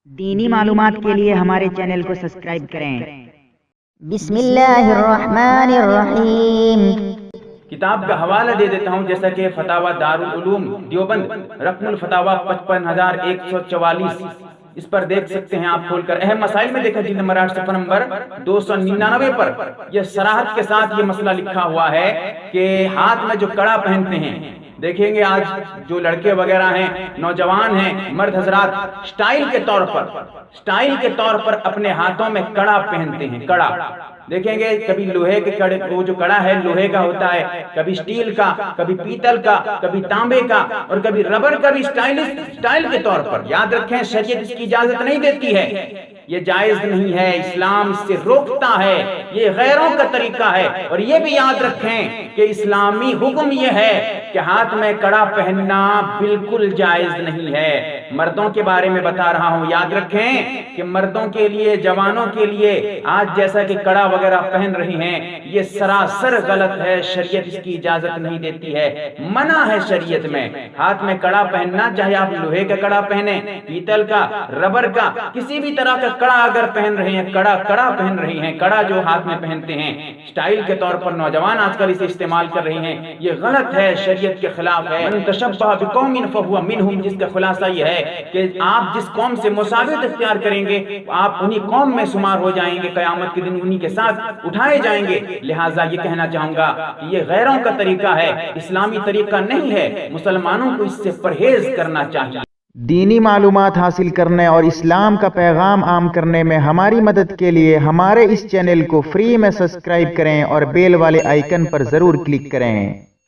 دینی معلومات کے لیے ہمارے چینل کو سبسکرائب کریں۔ بسم اللہ الرحمن الرحیم۔ کتاب کا حوالہ دے دیتا ہوں، جیسا کہ فتاوی دارالعلوم دیوبند رقم الفتاوی 55144، اس پر دیکھ سکتے ہیں آپ کھول کر۔ اہم مسائل میں دیکھیں، جلد نمبر 8 صفحہ نمبر 299 پر یہ صراحت کے ساتھ یہ مسئلہ لکھا ہوا ہے کہ ہاتھ میں جو کڑا پہنتے ہیں، دیکھیں گے آج جو لڑکے وغیرہ ہیں، نوجوان ہیں، مرد حضرات سٹائل کے طور پر اپنے ہاتھوں میں کڑا پہنتے ہیں۔ کڑا دیکھیں گے، کبھی لوہے کے کڑے، وہ جو کڑا ہے لوہے کا ہوتا ہے، کبھی سٹیل کا، کبھی پیتل کا، کبھی تانبے کا، اور کبھی ربر کا بھی سٹائل کے طور پر۔ یاد رکھیں، شریعت اس کی اجازت نہیں دیتی ہے، یہ جائز نہیں ہے، اسلام اس سے روکتا ہے، یہ غیروں کا طریقہ ہے۔ اور یہ بھی یاد رکھیں کہ اسلامی حکم یہ ہے کہ ہاتھ میں کڑا پہننا بالکل جائز نہیں ہے۔ مردوں کے بارے میں بتا رہا ہوں، یاد رکھیں کہ مردوں کے لیے، جوانوں کے لیے آج جیسا کہ کڑا وغیرہ پہن رہی ہیں، یہ سراسر غلط ہے، شریعت اس کی اجازت نہیں دیتی ہے، منع ہے شریعت میں۔ ہاتھ میں کڑا پہننا، چاہے آپ لوہے کا کڑا پہنیں، پیتل کا، ربر کا، کسی بھی طرح کا کڑا اگر پہن رہے ہیں، کڑا پہن رہی ہیں، کڑا جو ہاتھ میں پہنتے ہیں سٹائل کے طور پر، نوجوان آج کل اسے استعمال کر رہی ہیں، یہ غلط ہے، شریعت کے خلاف ہے۔ من تشبہ بقوم فہو منہم، جس کا خلاصہ یہ ہے کہ آپ جس قوم سے مساوات اختیار کریں گے، آپ انہی قوم میں شمار ہو جائیں گے، قیامت کے دن انہی کے ساتھ اٹھائے جائیں گے۔ لہٰذا یہ کہنا چاہوں گا کہ یہ غیروں کا طریقہ ہے، اسلامی طریقہ نہیں ہے، مسلمانوں کو اس سے پرہیز کرنا چاہیے۔ دینی معلومات حاصل کرنے اور اسلام کا پیغام عام کرنے میں ہماری مدد کے لیے ہمارے اس چینل کو فری میں سبسکرائب کریں اور بیل والے آئیکن پر ضرور کلک کریں۔